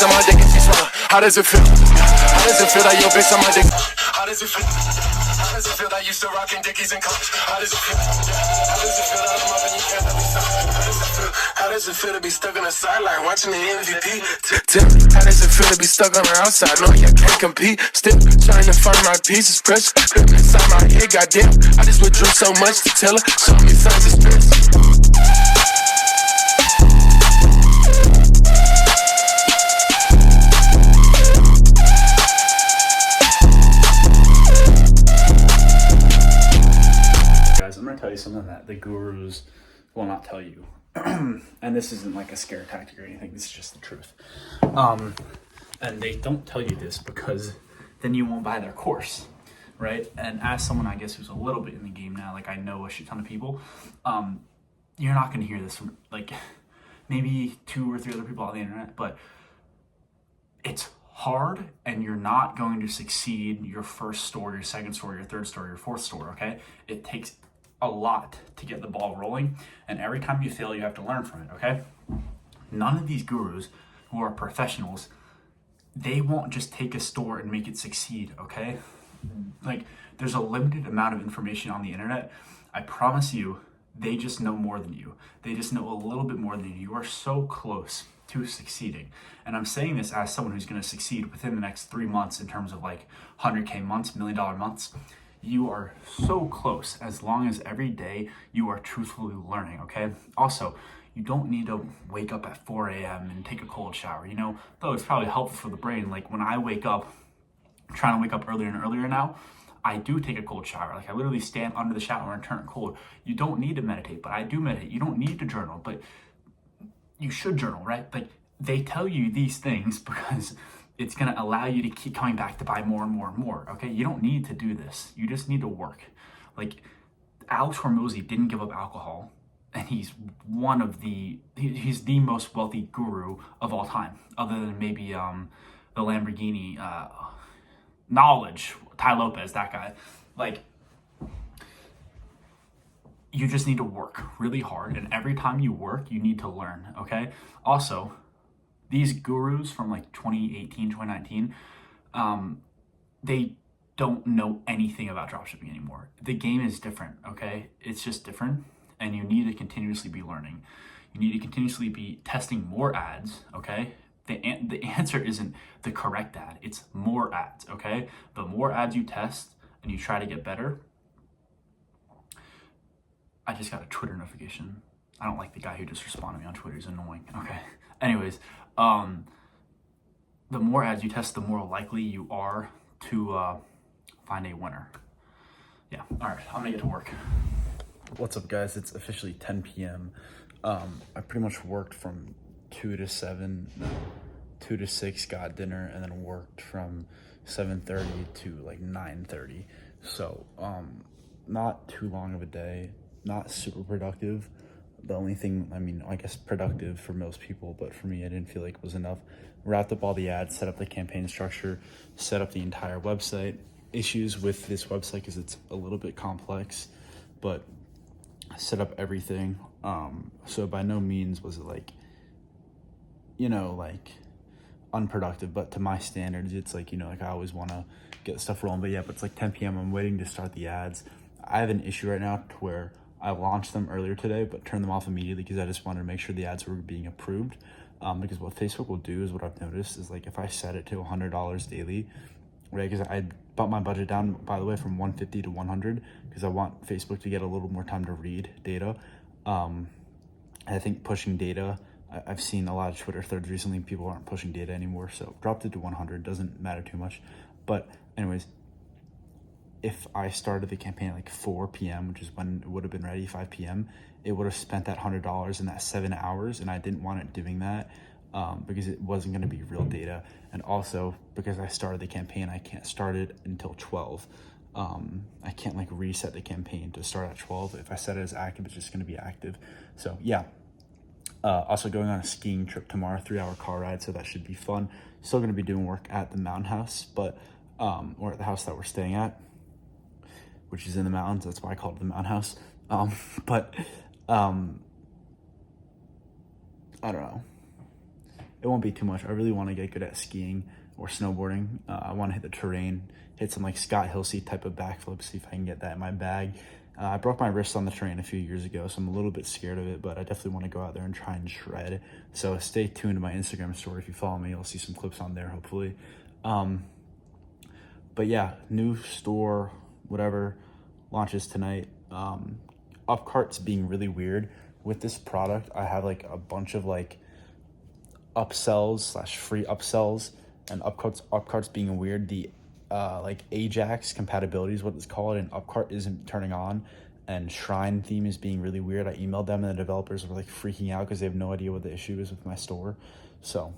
bitch on my dick and she swallow. How does it feel? How does it feel that your bitch on my dick? How does it feel? How does it feel that you still rocking dickies in college? How does it feel? How does it feel that I'm up and you can't let me stop? How does it feel? How does it feel to be stuck on the sideline watching the MVP? How does it feel to be stuck on the outside? No, you can't compete. Still trying to find my pieces. Pressure inside my head, goddamn. I just withdrew so much to tell her. Show me signs of stress. I'm going to tell you something that the gurus will not tell you. And this isn't like a scare tactic or anything. This is just the truth. And they don't tell you this because then you won't buy their course, right? And as someone, I guess, who's a little bit in the game now, like I know a shit ton of people, you're not going to hear this from like maybe 2 or 3 other people on the internet, but it's hard and you're not going to succeed your first store, your second store, your third store, your fourth store, okay? It takes a lot to get the ball rolling, and every time you fail, you have to learn from it, okay? None of these gurus who are professionals, they won't just take a store and make it succeed, okay? Like, there's a limited amount of information on the internet. I promise you, they just know more than you. They just know a little bit more than you. You are so close to succeeding. And I'm saying this as someone who's gonna succeed within the next 3 months in terms of like 100K months, $1 million months. You are so close as long as every day you are truthfully learning, okay? Also, you don't need to wake up at 4 a.m. and take a cold shower, you know? Though it's probably helpful for the brain. Like when I wake up, I'm trying to wake up earlier and earlier now, I do take a cold shower. Like I literally stand under the shower and turn it cold. You don't need to meditate, but I do meditate. You don't need to journal, but you should journal, right? Like they tell you these things because it's going to allow you to keep coming back to buy more and more and more, okay? You don't need to do this. You just need to work. Like, Alex Hormozy didn't give up alcohol, and he's he's the most wealthy guru of all time, other than maybe the Lamborghini knowledge, Ty Lopez, that guy. Like, you just need to work really hard, and every time you work, you need to learn, okay? Also, these gurus from like 2018, 2019, they don't know anything about dropshipping anymore. The game is different, okay? It's just different, and you need to continuously be learning. You need to continuously be testing more ads, okay? The answer isn't the correct ad, it's more ads, okay? The more ads you test and you try to get better. I just got a Twitter notification. I don't like the guy who just responded to me on Twitter. He's annoying. Okay. Anyways, the more ads you test, the more likely you are to find a winner. Yeah. All right. I'm gonna get to work. What's up, guys? It's officially 10 p.m. I pretty much worked from 2 to 7, 2 to 6, got dinner, and then worked from 7:30 to like 9:30. So, not too long of a day. Not super productive. The only thing, I mean, I guess productive for most people, but for me, I didn't feel like it was enough. Wrapped up all the ads, set up the campaign structure, set up the entire website. Issues with this website because it's a little bit complex, but set up everything. So by no means was it like, you know, like unproductive, but to my standards, it's like, you know, like I always want to get stuff rolling. But yeah, but it's like 10 p.m. I'm waiting to start the ads. I have an issue right now to where I launched them earlier today, but turned them off immediately because I just wanted to make sure the ads were being approved. Because what Facebook will do is what I've noticed is like if I set it to $100 daily, right? Because I bought my budget down, by the way, from 150 to 100 because I want Facebook to get a little more time to read data. I think pushing data, I've seen a lot of Twitter threads recently, people aren't pushing data anymore, so dropped it to 100, doesn't matter too much. But anyways, if I started the campaign at like 4 p.m., which is when it would have been ready, 5 p.m., it would have spent that $100 in that 7 hours, and I didn't want it doing that because it wasn't going to be real data. And also, because I started the campaign, I can't start it until 12. I can't like reset the campaign to start at 12. If I set it as active, it's just going to be active. So yeah. Also going on a skiing trip tomorrow, 3-hour car ride, so that should be fun. Still going to be doing work at the mountain house, but or at the house that we're staying at, which is in the mountains. That's why I call it the mountain house. But I don't know. it won't be too much. I really want to get good at skiing or snowboarding. I want to hit the terrain, hit some like Scott Hilsey type of backflips, see if I can get that in my bag. I broke my wrist on the terrain a few years ago, so I'm a little bit scared of it, but I definitely want to go out there and try and shred. So stay tuned to my Instagram story. If you follow me, you'll see some clips on there, hopefully. But yeah, new store, whatever, launches tonight. Upcart's being really weird. With this product, I have like a bunch of like upsells / free upsells, and Upcart's being weird. The like Ajax compatibility is what it's called, and Upcart isn't turning on, and Shrine theme is being really weird. I emailed them and the developers were like freaking out because they have no idea what the issue is with my store. So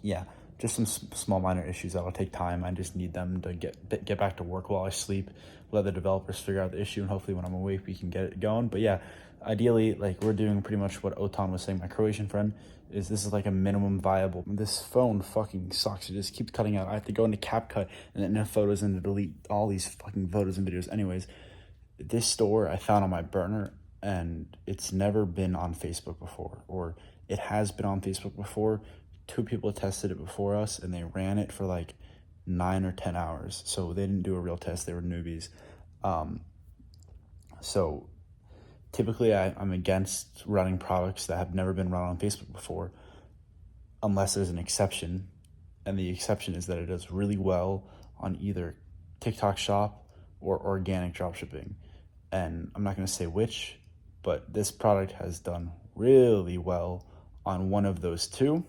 yeah, just some small minor issues that'll take time. I just need them to get back to work while I sleep, let the developers figure out the issue, and hopefully when I'm awake we can get it going. But yeah, ideally, like, we're doing pretty much what Otan was saying, my Croatian friend, is this is like a minimum viable. This phone fucking sucks. It just keeps cutting out. I have to go into CapCut and then photos and delete all these fucking photos and videos. Anyways, this store I found on my burner, and it's never been on Facebook before, or it has been on Facebook before. 2 people tested it before us, and they ran it for like 9 or 10 hours. So they didn't do a real test. They were newbies. So typically I'm against running products that have never been run on Facebook before, unless there's an exception. And the exception is that it does really well on either TikTok Shop or organic dropshipping. And I'm not going to say which, but this product has done really well on one of those 2.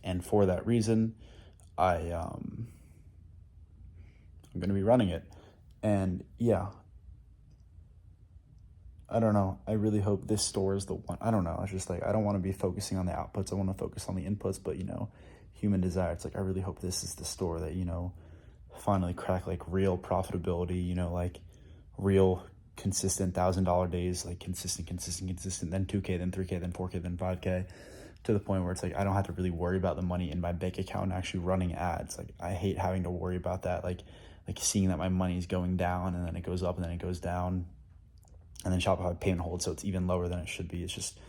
And for that reason, I'm going to be running it. And yeah, I don't know. I really hope this store is the one. I don't know. It's just like, I don't want to be focusing on the outputs. I want to focus on the inputs, but human desire. It's like, I really hope this is the store that, finally crack like real profitability, like real consistent $1,000 days, like consistent, then 2K, then 3K, then 4K, then 5K, to the point where it's like, I don't have to really worry about the money in my bank account and actually running ads. Like, I hate having to worry about that. Like seeing that my money is going down and then it goes up and then it goes down, and then Shopify payment hold, so it's even lower than it should be. It's just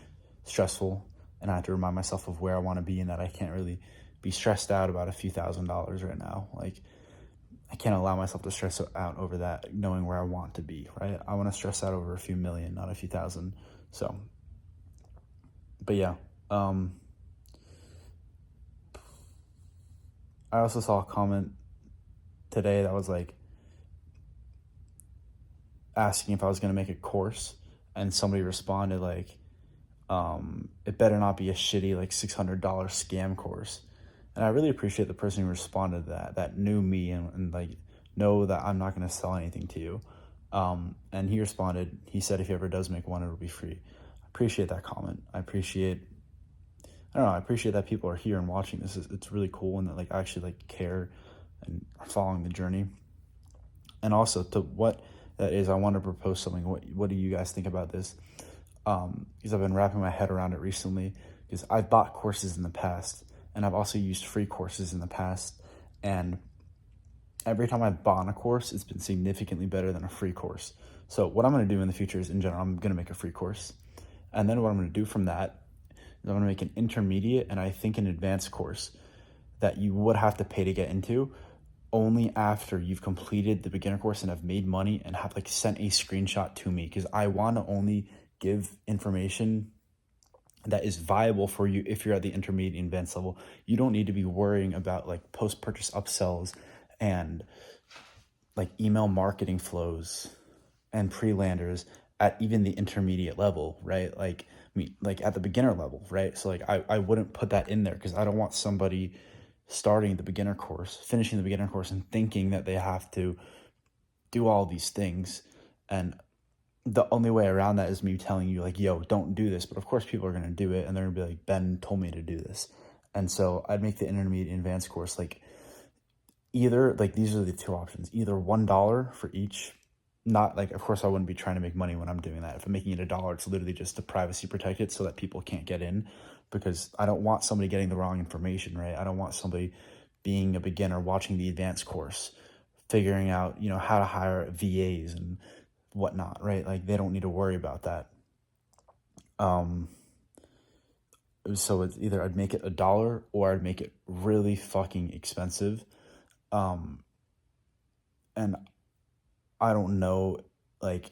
stressful, and I have to remind myself of where I want to be, and that I can't really be stressed out about a few $1,000s right now. Like, I can't allow myself to stress out over that, knowing where I want to be, right? I want to stress out over a few million, not a few thousand. So, but yeah. I also saw a comment today that was like asking if I was going to make a course, and somebody responded like, it better not be a shitty like $600 scam course. And I really appreciate the person who responded to that knew me and like know that I'm not going to sell anything to you. And he responded, he said if he ever does make one, it'll be free. I appreciate that comment. I appreciate that people are here and watching this. It's really cool, and that like actually like care and are following the journey. And also, to what that is, I want to propose something. What do you guys think about this? Because I've been wrapping my head around it recently, because I've bought courses in the past, and I've also used free courses in the past, and every time I've bought a course, it's been significantly better than a free course. So what I'm going to do in the future is, in general, I'm going to make a free course, and then what I'm going to do from that is I'm going to make an intermediate and I think an advanced course that you would have to pay to get into, only after you've completed the beginner course and have made money and have like sent a screenshot to me, because I want to only give information that is viable for you if you're at the intermediate and advanced level. You don't need to be worrying about like post-purchase upsells and like email marketing flows and pre-landers at even the intermediate level, right? Like, like at the beginner level, right? So like I wouldn't put that in there, because I don't want somebody starting the beginner course, finishing the beginner course, and thinking that they have to do all these things. And the only way around that is me telling you like, yo, don't do this. But of course people are going to do it, and they're going to be like, Ben told me to do this. And so I'd make the intermediate and advanced course like either like, these are the 2 options, either $1 for each. Not like, of course I wouldn't be trying to make money when I'm doing that. If I'm making it $1, it's literally just to privacy protect it so that people can't get in, because I don't want somebody getting the wrong information, right? I don't want somebody being a beginner watching the advanced course, figuring out, how to hire VAs and whatnot, right? Like, they don't need to worry about that. So it's either I'd make it $1 or I'd make it really fucking expensive. And I don't know, like,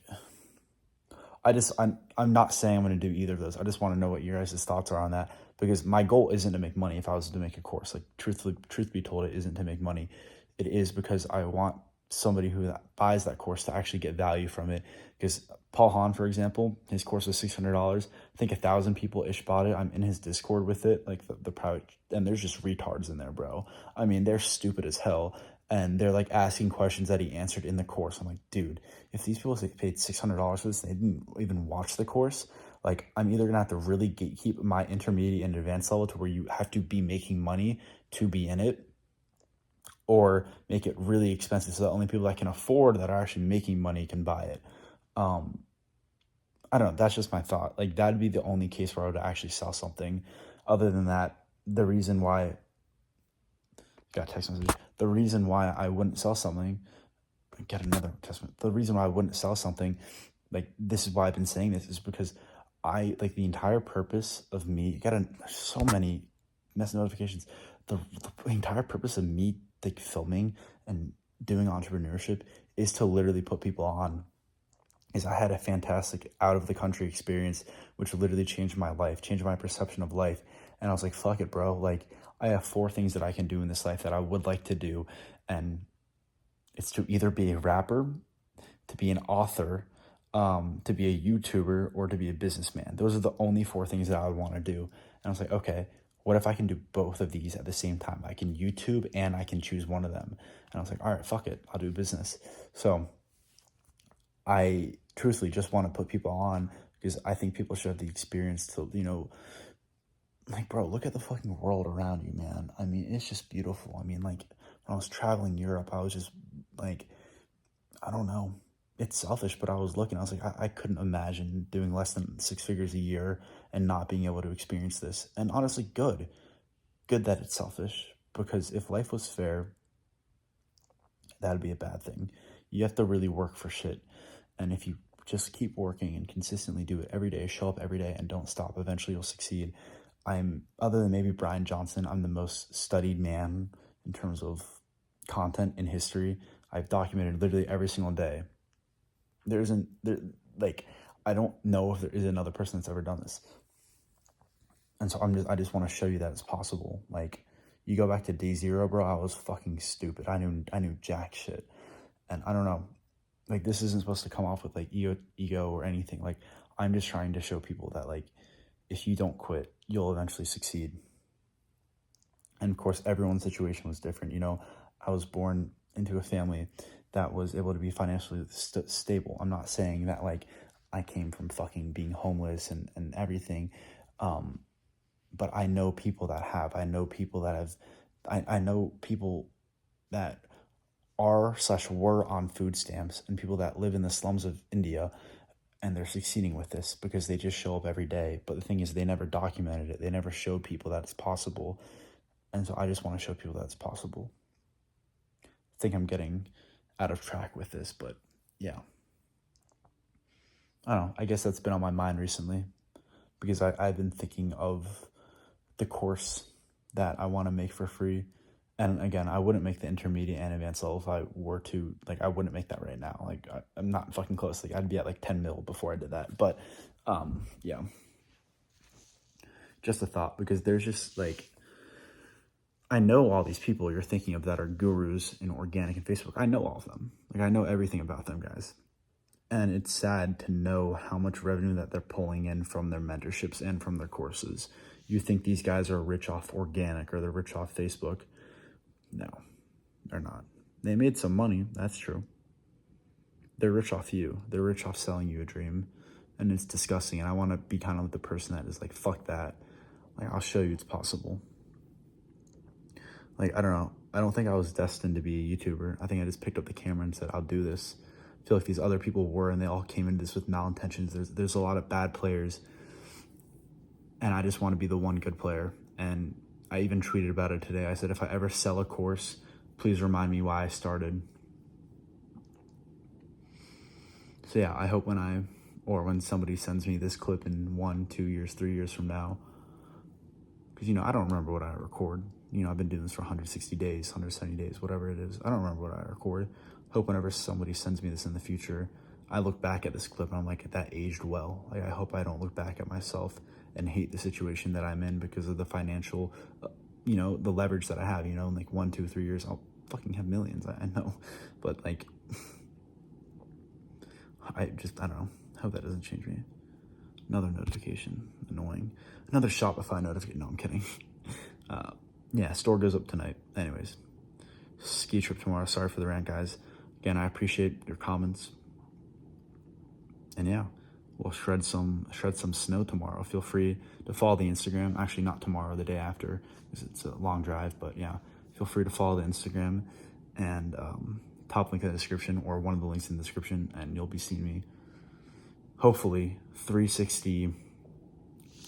I'm not saying I'm going to do either of those. I just want to know what your guys' thoughts are on that, because my goal isn't to make money. If I was to make a course, like, truth be told, it isn't to make money. It is because I want somebody who buys that course to actually get value from it. Because Paul Hahn, for example, his course was $600. I think 1,000 people ish bought it. I'm in his Discord with it, like the private, and there's just retards in there, bro. I mean, they're stupid as hell, and they're like asking questions that he answered in the course. I'm like, dude, if these people paid $600 for this, they didn't even watch the course. Like, I'm either gonna have to really gatekeep my intermediate and advanced level to where you have to be making money to be in it, or make it really expensive so that only people that can afford, that are actually making money, can buy it. I don't know. That's just my thought. Like, that'd be the only case where I would actually sell something. Other than that, the reason why, got a text message. The reason why I wouldn't sell something, get another testament. The reason why I wouldn't sell something, like, this is why I've been saying this, is because the entire purpose of me, so many mess notifications. The entire purpose of me, like, filming and doing entrepreneurship is to literally put people on. Is I had a fantastic out of the country experience, which literally changed my life, changed my perception of life. And I was like, fuck it, bro. Like, I have 4 things that I can do in this life that I would like to do. And it's to either be a rapper, to be an author, to be a YouTuber, or to be a businessman. Those are the only 4 things that I would want to do. And I was like, okay, what if I can do both of these at the same time? I can YouTube and I can choose one of them. And I was like, all right, fuck it, I'll do business. So I truthfully just want to put people on because I think people should have the experience to, like, bro, look at the fucking world around you, man. I mean, it's just beautiful. I mean, like, when I was traveling Europe, I was just like, I don't know. It's selfish, but I was like, I couldn't imagine doing less than 6 figures a year and not being able to experience this. And honestly, good that it's selfish, because if life was fair, that'd be a bad thing. You have to really work for shit. And if you just keep working and consistently do it every day, show up every day and don't stop, eventually you'll succeed. Other than maybe Brian Johnson, I'm the most studied man in terms of content in history. I've documented literally every single day. I don't know if there is another person that's ever done this. And so I just want to show you that it's possible. Like, you go back to day 0, bro, I was fucking stupid. I knew jack shit. And I don't know, like, this isn't supposed to come off with like ego or anything. Like, I'm just trying to show people that, like, if you don't quit, you'll eventually succeed. And of course, everyone's situation was different. I was born into a family that was able to be financially stable. I'm not saying that, like, I came from fucking being homeless and everything. But I know people that have. I know people that have. I know people that are/were on food stamps, and people that live in the slums of India, and they're succeeding with this because they just show up every day. But the thing is, they never documented it. They never showed people that it's possible. And so I just want to show people that it's possible. I think I'm getting out of track with this, but yeah. I don't know. I guess that's been on my mind recently, because I've been thinking of the course that I want to make for free. And again, I wouldn't make the intermediate and advanced level if I were to. Like, I wouldn't make that right now. Like, I'm not fucking close. Like, I'd be at like 10 mil before I did that. But yeah, just a thought, because there's just, like, I know all these people you're thinking of that are gurus in organic and Facebook. I know all of them. Like, I know everything about them, guys. And it's sad to know how much revenue that they're pulling in from their mentorships and from their courses. You think these guys are rich off organic or they're rich off Facebook. No, they're not. They made some money, that's true. They're rich off you. They're rich off selling you a dream. And it's disgusting. And I want to be kind of the person that is like, fuck that. Like, I'll show you it's possible. Like, I don't know. I don't think I was destined to be a YouTuber. I think I just picked up the camera and said, I'll do this. I feel like these other people were, and they all came into this with malintentions. There's a lot of bad players. And I just want to be the one good player. And I even tweeted about it today. I said, if I ever sell a course, please remind me why I started. So yeah, I hope when somebody sends me this clip in 1, 2 years, 3 years from now, because, you know, I don't remember what I record. You know, I've been doing this for 160 days, 170 days, whatever it is. I don't remember what I record. Hope whenever somebody sends me this in the future, I look back at this clip and I'm like, that aged well. Like, I hope I don't look back at myself and hate the situation that I'm in because of the financial, you know, the leverage that I have, you know, in like 1, 2, 3 years, I'll fucking have millions. I know, but like, I don't know. Hope that doesn't change me. Another notification, annoying. Another Shopify notification. No, I'm kidding. Yeah, store goes up tonight. Anyways, ski trip tomorrow. Sorry for the rant, guys. Again, I appreciate your comments. And yeah, we'll shred some snow tomorrow. Feel free to follow the Instagram. Actually, not tomorrow, the day after, because it's a long drive. But yeah, feel free to follow the Instagram and top link in the description or one of the links in the description, and you'll be seeing me. Hopefully, 360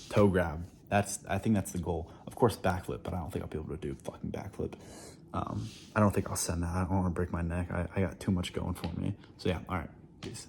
toe grab. I think that's the goal. Of course, backflip, but I don't think I'll be able to do fucking backflip. I don't think I'll send that. I don't want to break my neck. I got too much going for me. So yeah, all right, peace.